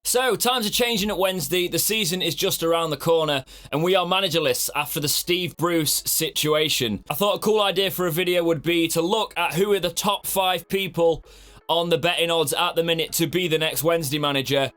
So, times are changing at Wednesday, the season is just around the corner, and we are managerless after the Steve Bruce situation. I thought a cool idea for a video would be to look at who are the top 5 people on the betting odds at the minute to be the next Wednesday manager.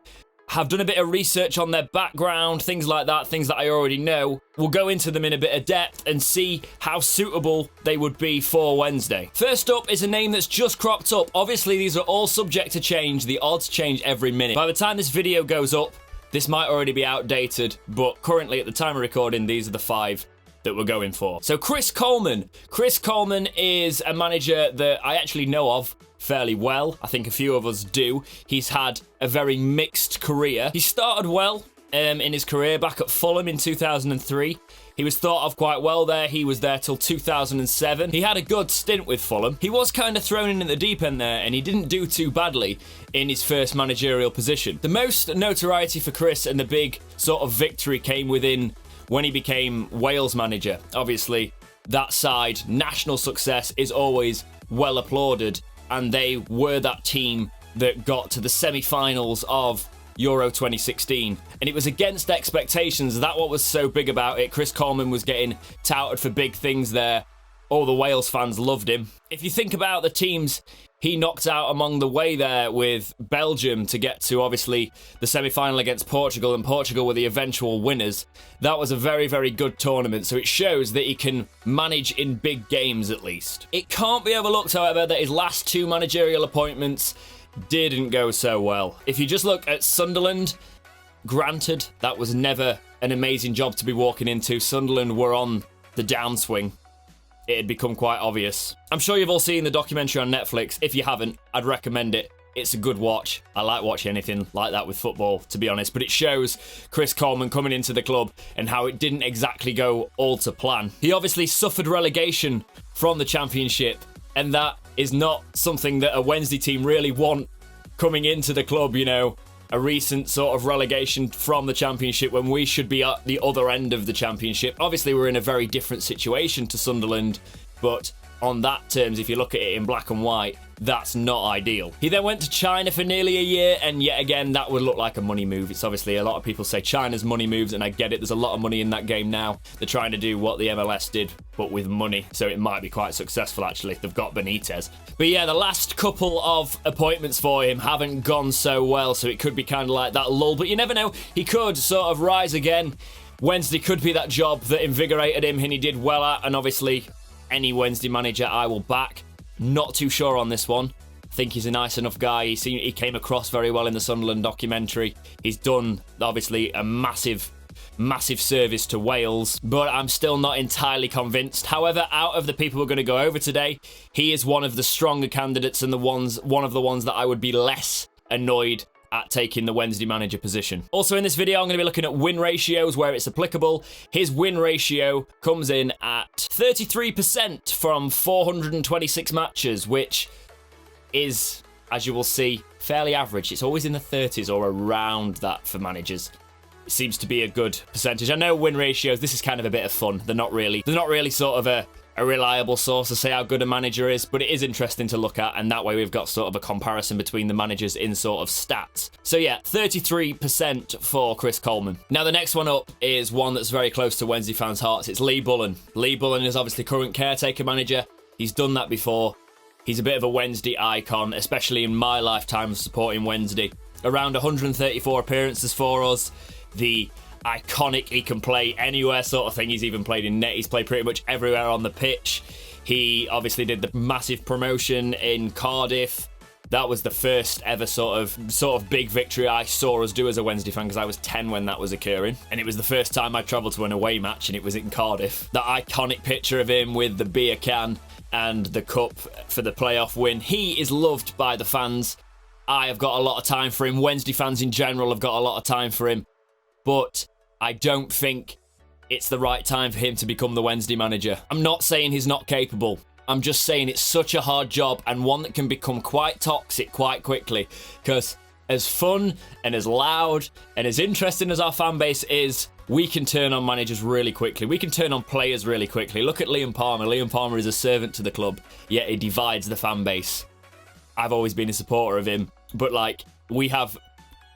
Have done a bit of research on their background, things like that, things that I already know. We'll go into them in a bit of depth and see how suitable they would be for Wednesday. First up is a name that's just cropped up. Obviously, these are all subject to change. The odds change every minute. By the time this video goes up, this might already be outdated, but currently at the time of recording, these are the 5 that we're going for. So Chris Coleman. Chris Coleman is a manager that I actually know of fairly well. I think a few of us do. He's had a very mixed career. He started well in his career back at Fulham in 2003. He was thought of quite well there. He was there till 2007. He had a good stint with Fulham. He was kind of thrown in at the deep end there, and he didn't do too badly in his first managerial position. The most notoriety for Chris and the big sort of victory came within when he became Wales manager. Obviously, that side, national success is always well applauded, and they were that team that got to the semi-finals of Euro 2016. And it was against expectations. That's what was so big about it. Chris Coleman was getting touted for big things there. All the Wales fans loved him. If you think about the teams he knocked out among the way there with Belgium to get to, obviously, the semi-final against Portugal, and Portugal were the eventual winners. That was a very, very good tournament, so it shows that he can manage in big games at least. It can't be overlooked, however, that his last 2 managerial appointments didn't go so well. If you just look at Sunderland, granted, that was never an amazing job to be walking into. Sunderland were on the downswing. It had become quite obvious. I'm sure you've all seen the documentary on Netflix. If you haven't, I'd recommend it. It's a good watch. I like watching anything like that with football, to be honest. But it shows Chris Coleman coming into the club and how it didn't exactly go all to plan. He obviously suffered relegation from the Championship, and that is not something that a Wednesday team really want coming into the club, you know. A recent sort of relegation from the Championship when we should be at the other end of the Championship. Obviously, we're in a very different situation to Sunderland, but on that terms, if you look at it in black and white, that's not ideal. He then went to China for nearly a year, and yet again, that would look like a money move. It's obviously, a lot of people say China's money moves, and I get it. There's a lot of money in that game now. They're trying to do what the MLS did, but with money, so it might be quite successful, actually. They've got Benitez. But yeah, the last couple of appointments for him haven't gone so well, so it could be kind of like that lull, but you never know. He could sort of rise again. Wednesday could be that job that invigorated him, and he did well at, and obviously, any Wednesday manager I will back. Not too sure on this one. I think he's a nice enough guy. He came across very well in the Sunderland documentary. He's done, obviously, a massive service to Wales, but I'm still not entirely convinced. However, out of the people we're going to go over today, he is one of the stronger candidates and one of the ones that I would be less annoyed at taking the Wednesday manager position. Also in this video, I'm going to be looking at win ratios where it's applicable. His win ratio comes in at 33% from 426 matches, which is, as you will see, fairly average. It's always in the 30s or around that for managers. It seems to be a good percentage. I know win ratios, this is kind of a bit of fun. They're not really sort of a reliable source to say how good a manager is, but it is interesting to look at, and that way we've got sort of a comparison between the managers in sort of stats. So yeah, 33% for Chris Coleman. Now the next one up is one that's very close to Wednesday fans' hearts. It's Lee Bullen. Lee Bullen is obviously current caretaker manager. He's done that before. He's a bit of a Wednesday icon, especially in my lifetime of supporting Wednesday. Around 134 appearances for us. The iconic, he can play anywhere sort of thing. He's even played in net. He's played pretty much everywhere on the pitch. He obviously did the massive promotion in Cardiff. That was the first ever sort of big victory I saw us do as a Wednesday fan, because I was 10 when that was occurring, and it was the first time I travelled to an away match, and it was in Cardiff. That iconic picture of him with the beer can and the cup for the playoff win. He is loved by the fans. I have got a lot of time for him. Wednesday fans in general have got a lot of time for him, but I don't think it's the right time for him to become the Wednesday manager. I'm not saying he's not capable. I'm just saying it's such a hard job, and one that can become quite toxic quite quickly, because as fun and as loud and as interesting as our fan base is, we can turn on managers really quickly. We can turn on players really quickly. Look at Liam Palmer. Liam Palmer is a servant to the club, yet he divides the fan base. I've always been a supporter of him, but like, we have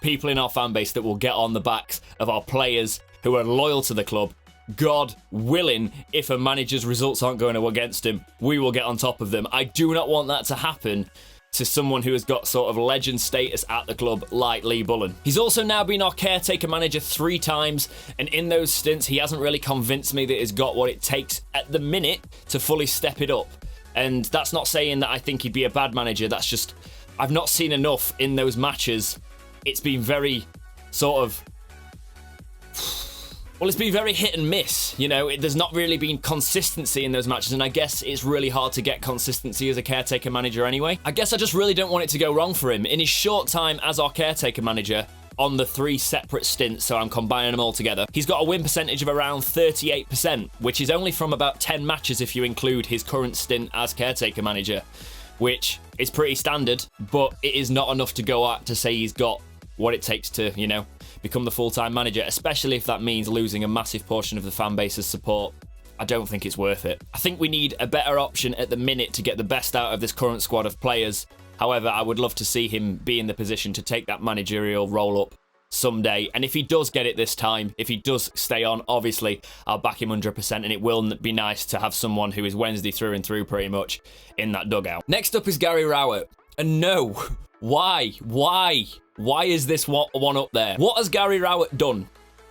people in our fan base that will get on the backs of our players who are loyal to the club. God willing, if a manager's results aren't going against him, we will get on top of them. I do not want that to happen to someone who has got sort of legend status at the club like Lee Bullen. He's also now been our caretaker manager 3 times, and in those stints, he hasn't really convinced me that he's got what it takes at the minute to fully step it up. And that's not saying that I think he'd be a bad manager, that's just, I've not seen enough in those matches. It's been very sort of, well, it's been very hit and miss, you know. There's not really been consistency in those matches, and I guess it's really hard to get consistency as a caretaker manager anyway. I guess I just really don't want it to go wrong for him. In his short time as our caretaker manager, on the 3 separate stints, so I'm combining them all together, he's got a win percentage of around 38%, which is only from about 10 matches if you include his current stint as caretaker manager, which is pretty standard, but it is not enough to go at to say he's got what it takes to, you know, become the full-time manager, especially if that means losing a massive portion of the fan base's support. I don't think it's worth it. I think we need a better option at the minute to get the best out of this current squad of players. However, I would love to see him be in the position to take that managerial role up someday. And if he does get it this time, if he does stay on, obviously, I'll back him 100%, and it will be nice to have someone who is Wednesday through and through pretty much in that dugout. Next up is Gary Rowett. And no, why is this one up there? What has Gary Rowett done?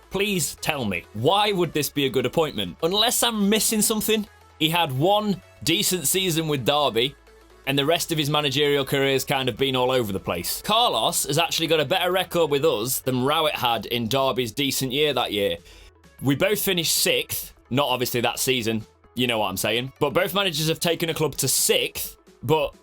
Please tell me. Why would this be a good appointment? Unless I'm missing something. He had 1 decent season with Derby, and the rest of his managerial career has kind of been all over the place. Carlos has actually got a better record with us than Rowett had in Derby's decent year that year. We both finished 6th, not obviously that season, you know what I'm saying, but both managers have taken a club to 6th, but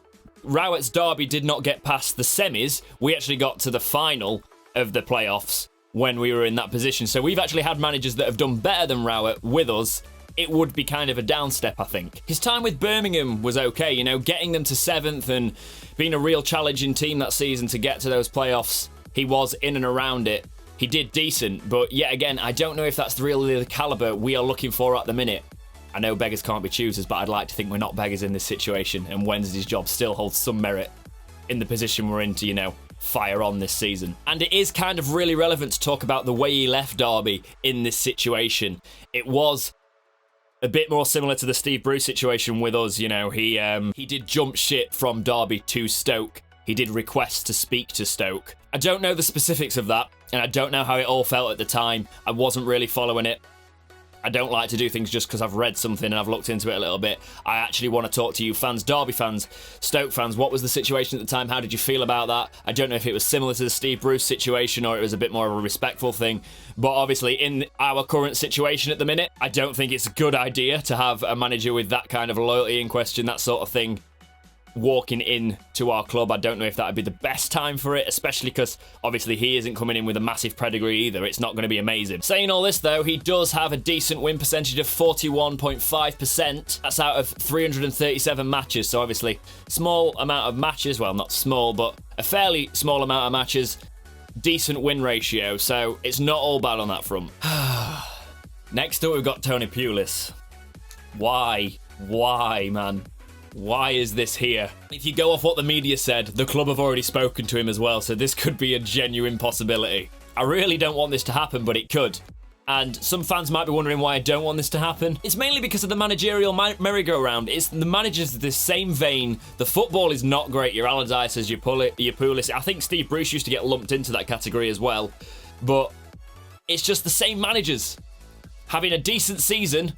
Rowett's Derby did not get past the semis. We actually got to the final of the playoffs when we were in that position. So we've actually had managers that have done better than Rowett with us. It would be kind of a down step, I think. His time with Birmingham was okay, you know, getting them to 7th and being a real challenging team that season to get to those playoffs. He was in and around it. He did decent, but yet again, I don't know if that's really the calibre we are looking for at the minute. I know beggars can't be choosers, but I'd like to think we're not beggars in this situation, and Wednesday's job still holds some merit in the position we're in to, you know, fire on this season. And it is kind of really relevant to talk about the way he left Derby in this situation. It was a bit more similar to the Steve Bruce situation with us, you know. He did jump ship from Derby to Stoke. He did request to speak to Stoke. I don't know the specifics of that, and I don't know how it all felt at the time. I wasn't really following it. I don't like to do things just because I've read something and I've looked into it a little bit. I actually want to talk to you fans, Derby fans, Stoke fans. What was the situation at the time? How did you feel about that? I don't know if it was similar to the Steve Bruce situation or it was a bit more of a respectful thing. But obviously, in our current situation at the minute, I don't think it's a good idea to have a manager with that kind of loyalty in question, that sort of thing, walking in to our club. I don't know if that would be the best time for it, especially because obviously he isn't coming in with a massive pedigree either. It's not going to be amazing. Saying all this though, he does have a decent win percentage of 41.5%. That's out of 337 matches, so obviously small amount of matches. Well, not small, but a fairly small amount of matches. Decent win ratio, so it's not all bad on that front. Next up, we've got Tony Pulis. Why, man? Why is this here? If you go off what the media said, the club have already spoken to him as well, so this could be a genuine possibility. I really don't want this to happen, but it could. And some fans might be wondering why I don't want this to happen. It's mainly because of the managerial merry-go-round. It's the managers the same vein. The football is not great. Your Allardyces, your Pulis. I think Steve Bruce used to get lumped into that category as well. But it's just the same managers having a decent season,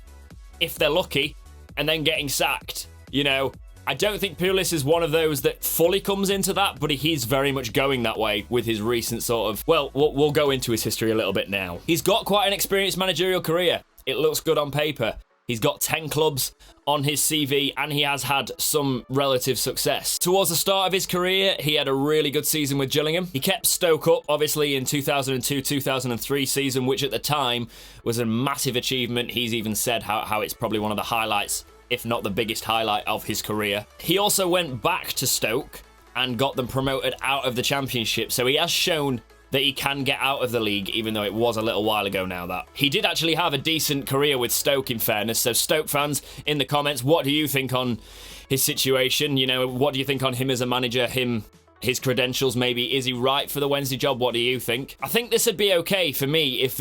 if they're lucky, and then getting sacked. You know, I don't think Pulis is one of those that fully comes into that, but he's very much going that way with his recent sort of... Well, we'll go into his history a little bit now. He's got quite an experienced managerial career. It looks good on paper. He's got 10 clubs on his CV, and he has had some relative success. Towards the start of his career, he had a really good season with Gillingham. He kept Stoke up, obviously, in 2002-2003 season, which at the time was a massive achievement. He's even said how it's probably one of the highlights, if not the biggest highlight of his career. He also went back to Stoke and got them promoted out of the Championship, so he has shown that he can get out of the league, even though it was a little while ago now that. He did actually have a decent career with Stoke, in fairness, so Stoke fans, in the comments, what do you think on his situation? You know, what do you think on him as a manager, him his credentials maybe. Is he right for the Wednesday job? What do you think? I think this would be okay for me if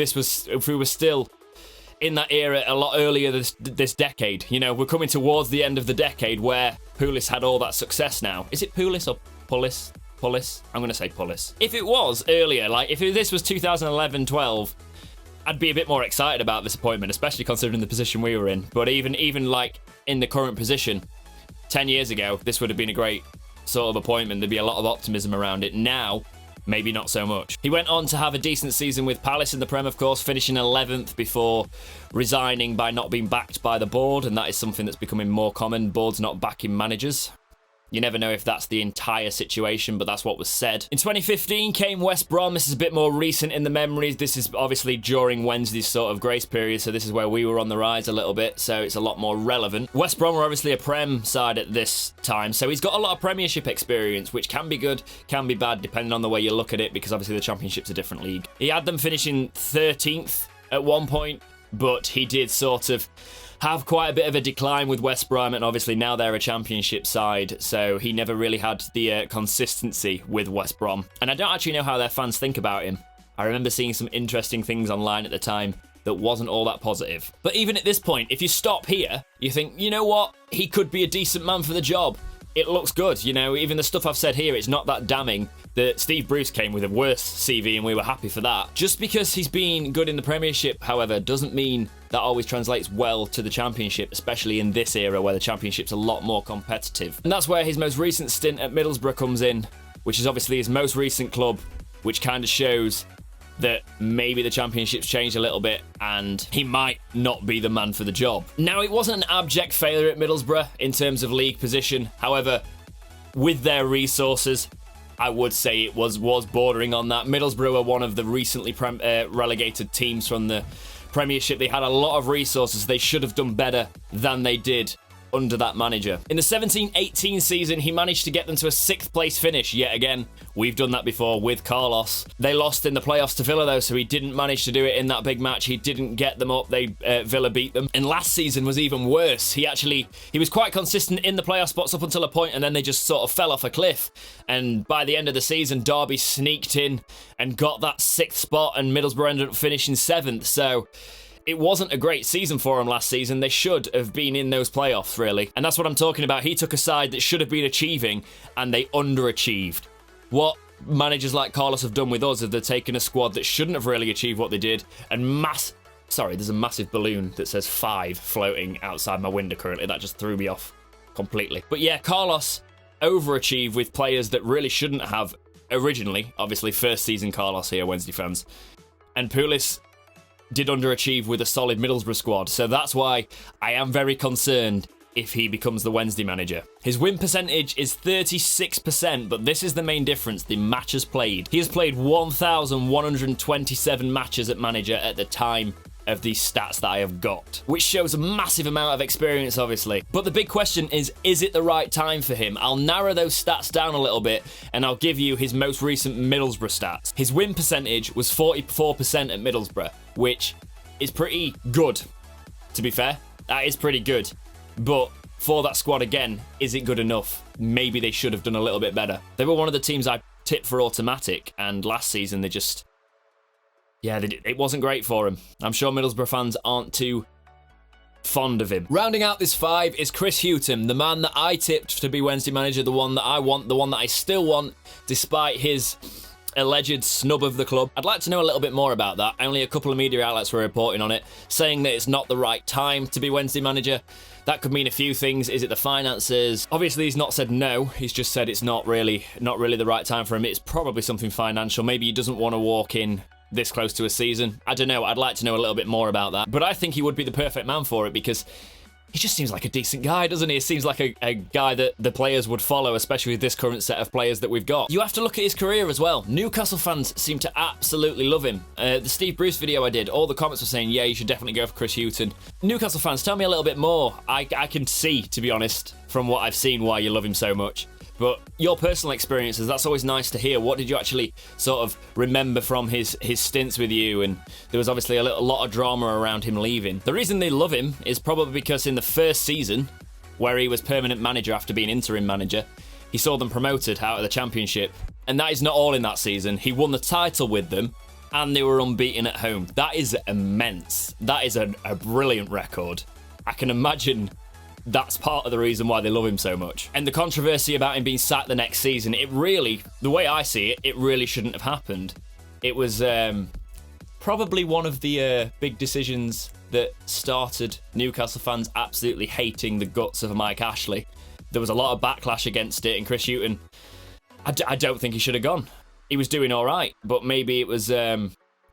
we were still in that era a lot earlier this decade. You know, we're coming towards the end of the decade where Pulis had all that success now. Is it Pulis or Pulis? Pulis? I'm going to say Pulis. If it was earlier, like if this was 2011-12, I'd be a bit more excited about this appointment, especially considering the position we were in. But even like in the current position, 10 years ago, this would have been a great sort of appointment. There'd be a lot of optimism around it. Now, maybe not so much. He went on to have a decent season with Palace in the Prem, of course, finishing 11th before resigning by not being backed by the board, and that is something that's becoming more common, boards not backing managers. You never know if that's the entire situation, but that's what was said. In 2015 came West Brom. This is a bit more recent in the memories. This is obviously during Wednesday's sort of grace period, so this is where we were on the rise a little bit, so it's a lot more relevant. West Brom were obviously a Prem side at this time, so he's got a lot of Premiership experience, which can be good, can be bad, depending on the way you look at it, because obviously the Championship's a different league. He had them finishing 13th at one point, but he did sort of have quite a bit of a decline with West Brom, and obviously now they're a Championship side, so he never really had the consistency with West Brom. And I don't actually know how their fans think about him. I remember seeing some interesting things online at the time that wasn't all that positive. But even at this point, if you stop here, you think, you know what? He could be a decent man for the job. It looks good, you know, even the stuff I've said here, it's not that damning. That Steve Bruce came with a worse CV and we were happy for that. Just because he's been good in the Premiership, however, doesn't mean that always translates well to the Championship, especially in this era where the Championship's a lot more competitive. And that's where his most recent stint at Middlesbrough comes in, which is obviously his most recent club, which kind of shows that maybe the Championship's changed a little bit and he might not be the man for the job. Now, it wasn't an abject failure at Middlesbrough in terms of league position. However, with their resources, I would say it was bordering on that. Middlesbrough are one of the recently relegated teams from the Premiership. They had a lot of resources. They should have done better than they did under that manager. In the 17-18 season, he managed to get them to a 6th place finish yet again. We've done that before with Carlos. They lost in the playoffs to Villa though, so he didn't manage to do it in that big match. He didn't get them up. Villa beat them. And last season was even worse. He was quite consistent in the playoff spots up until a point, and then they just sort of fell off a cliff. And by the end of the season, Derby sneaked in and got that 6th spot, and Middlesbrough ended up finishing 7th. So it wasn't a great season for him last season. They should have been in those playoffs, really. And that's what I'm talking about. He took a side that should have been achieving, and they underachieved. What managers like Carlos have done with us is they've taken a squad that shouldn't have really achieved what they did, and Sorry, there's a massive balloon that says 5 floating outside my window currently. That just threw me off completely. But yeah, Carlos overachieved with players that really shouldn't have originally. Obviously, first season Carlos here, Wednesday fans. And Pulis did underachieve with a solid Middlesbrough squad, so that's why I am very concerned if he becomes the Wednesday manager. His win percentage is 36%, but this is the main difference, the matches played. He has played 1,127 matches at manager at the time of these stats that I have got, which shows a massive amount of experience, obviously. But the big question is it the right time for him? I'll narrow those stats down a little bit, and I'll give you his most recent Middlesbrough stats. His win percentage was 44% at Middlesbrough, which is pretty good, to be fair. That is pretty good. But for that squad, again, is it good enough? Maybe they should have done a little bit better. They were one of the teams I tipped for automatic, and last season they just... yeah, it wasn't great for him. I'm sure Middlesbrough fans aren't too fond of him. Rounding out this 5 is Chris Hughton, the man that I tipped to be Wednesday manager, the one that I want, the one that I still want, despite his alleged snub of the club. I'd like to know a little bit more about that. Only a couple of media outlets were reporting on it, saying that it's not the right time to be Wednesday manager. That could mean a few things. Is it the finances? Obviously, he's not said no. He's just said it's not really the right time for him. It's probably something financial. Maybe he doesn't want to walk in this close to a season. I don't know. I'd like to know a little bit more about that. But I think he would be the perfect man for it because he just seems like a decent guy, doesn't he? He seems like a guy that the players would follow, especially with this current set of players that we've got. You have to look at his career as well. Newcastle fans seem to absolutely love him. The Steve Bruce video I did, all the comments were saying, yeah, you should definitely go for Chris Hughton. Newcastle fans, tell me a little bit more. I can see, to be honest, from what I've seen, why you love him so much. But your personal experiences, that's always nice to hear. What did you actually sort of remember from his stints with you? And there was obviously a lot of drama around him leaving. The reason they love him is probably because in the first season, where he was permanent manager after being interim manager, He saw them promoted out of the Championship. And that is not all in that season. He won the title with them, and they were unbeaten at home. That is immense. That is a brilliant record. I can imagine that's part of the reason why they love him so much. And the controversy about him being sacked the next season, it really, the way I see it, it really shouldn't have happened. It was probably one of the big decisions that started Newcastle fans absolutely hating the guts of Mike Ashley. There was a lot of backlash against it, and Chris Hughton, I don't think he should have gone. He was doing all right, but maybe it was they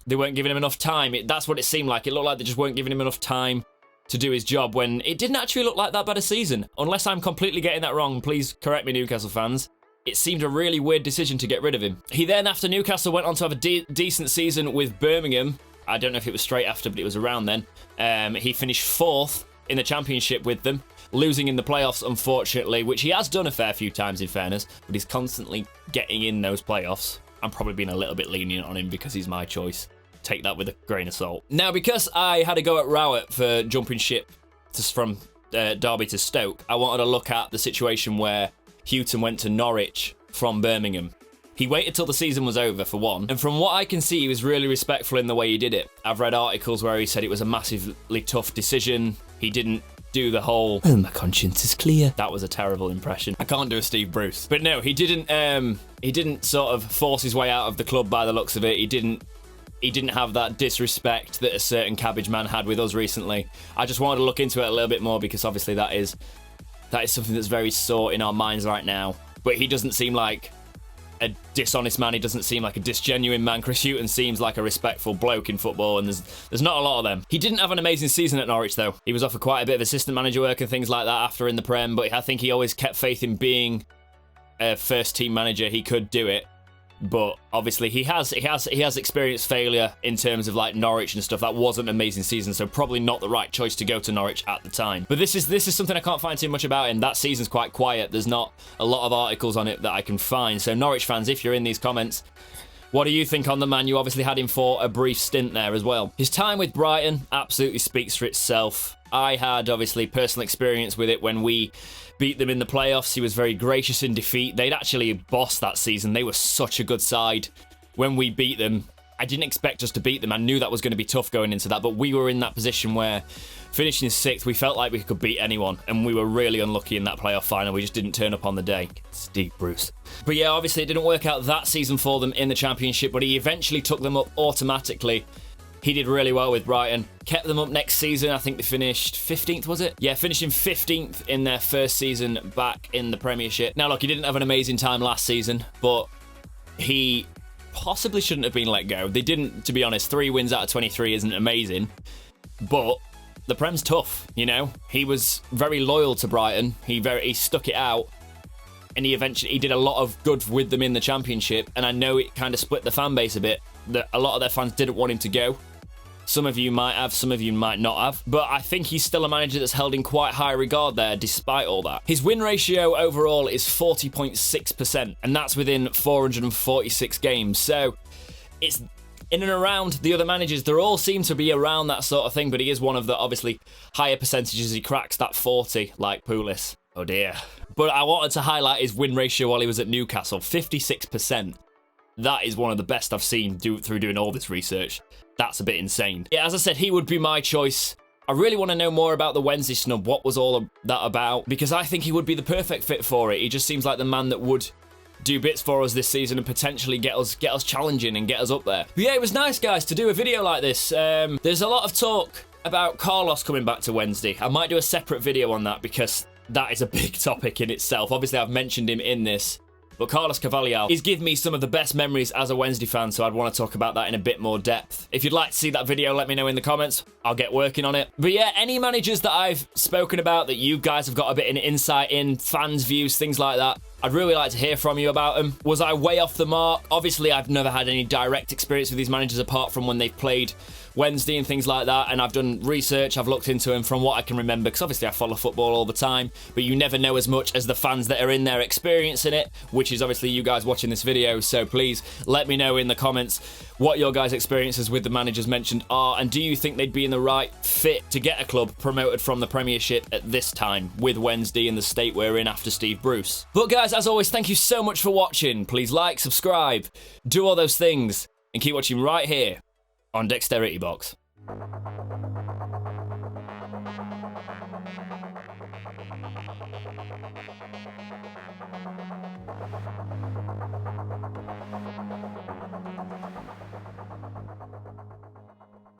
weren't giving him enough time. That's what it seemed like. It looked like they just weren't giving him enough time to do his job, when it didn't actually look like that bad a season. Unless I'm completely getting that wrong, please correct me, Newcastle fans. It seemed a really weird decision to get rid of him. He then, after Newcastle, went on to have a decent season with Birmingham. I don't know if it was straight after, but it was around then. He finished 4th in the Championship with them, losing in the playoffs, unfortunately, which he has done a fair few times, in fairness, but he's constantly getting in those playoffs. I'm probably being a little bit lenient on him because he's my choice. Take that with a grain of salt. Now, because I had a go at Rowett for jumping ship from Derby to Stoke, I wanted to look at the situation where Hughton went to Norwich from Birmingham. He waited till the season was over, for one, and from what I can see, he was really respectful in the way he did it. I've read articles where he said it was a massively tough decision. He didn't do the whole, oh, my conscience is clear. That was a terrible impression. I can't do a Steve Bruce. But no, he didn't sort of force his way out of the club by the looks of it. He didn't have that disrespect that a certain cabbage man had with us recently. I just wanted to look into it a little bit more because obviously that is something that's very sore in our minds right now. But he doesn't seem like a dishonest man. He doesn't seem like a disgenuine man. Chris Hughton seems like a respectful bloke in football, and there's not a lot of them. He didn't have an amazing season at Norwich, though. He was offered quite a bit of assistant manager work and things like that after in the Prem, but I think he always kept faith in being a first-team manager. He could do it. But obviously he has experienced failure in terms of like Norwich and stuff. That wasn't an amazing season, so probably not the right choice to go to Norwich at the time. But this is something I can't find too much about him. That season's quite quiet. There's not a lot of articles on it that I can find. So Norwich fans, if you're in these comments, what do you think on the man? You obviously had him for a brief stint there as well. His time with Brighton absolutely speaks for itself. I had obviously personal experience with it when we beat them in the playoffs. He was very gracious in defeat. They'd actually bossed that season. They were such a good side. When we beat them, I didn't expect us to beat them. I knew that was going to be tough going into that, but we were in that position where finishing 6th, we felt like we could beat anyone, and we were really unlucky in that playoff final. We just didn't turn up on the day. Steve Bruce. But yeah, obviously it didn't work out that season for them in the Championship, but he eventually took them up automatically. He did really well with Brighton. Kept them up next season. I think they finished 15th, was it? Yeah, finishing 15th in their first season back in the Premiership. Now, look, he didn't have an amazing time last season, but he possibly shouldn't have been let go. They didn't, to be honest. 3 wins out of 23 isn't amazing, but the Prem's tough, you know? He was very loyal to Brighton. He stuck it out, and he did a lot of good with them in the Championship, and I know it kind of split the fan base a bit. That a lot of their fans didn't want him to go. Some of you might have, some of you might not have. But I think he's still a manager that's held in quite high regard there, despite all that. His win ratio overall is 40.6%, and that's within 446 games. So it's in and around the other managers. They all seem to be around that sort of thing, but he is one of the, obviously, higher percentages. He cracks that 40, like Pulis. Oh dear. But I wanted to highlight his win ratio while he was at Newcastle, 56%. That is one of the best I've seen through doing all this research. That's a bit insane. Yeah, as I said, he would be my choice. I really want to know more about the Wednesday snub. What was all that about? Because I think he would be the perfect fit for it. He just seems like the man that would do bits for us this season and potentially get us challenging and get us up there. But yeah, it was nice, guys, to do a video like this. There's a lot of talk about Carlos coming back to Wednesday. I might do a separate video on that because that is a big topic in itself. Obviously, I've mentioned him in this. But Carlos Cavalial, he's given me some of the best memories as a Wednesday fan, so I'd want to talk about that in a bit more depth. If you'd like to see that video, let me know in the comments. I'll get working on it. But yeah, any managers that I've spoken about that you guys have got a bit of insight in, fans' views, things like that, I'd really like to hear from you about them. Was I way off the mark? Obviously, I've never had any direct experience with these managers apart from when they've played Wednesday and things like that, and I've done research, I've looked into them from what I can remember, because obviously I follow football all the time, but you never know as much as the fans that are in there experiencing it, which is obviously you guys watching this video. So please let me know in the comments what your guys' experiences with the managers mentioned are, and do you think they'd be being the right fit to get a club promoted from the Premiership at this time, with Wednesday in the state we're in after Steve Bruce. But guys, as always, thank you so much for watching. Please like, subscribe, do all those things, and keep watching right here on Dexterity Box.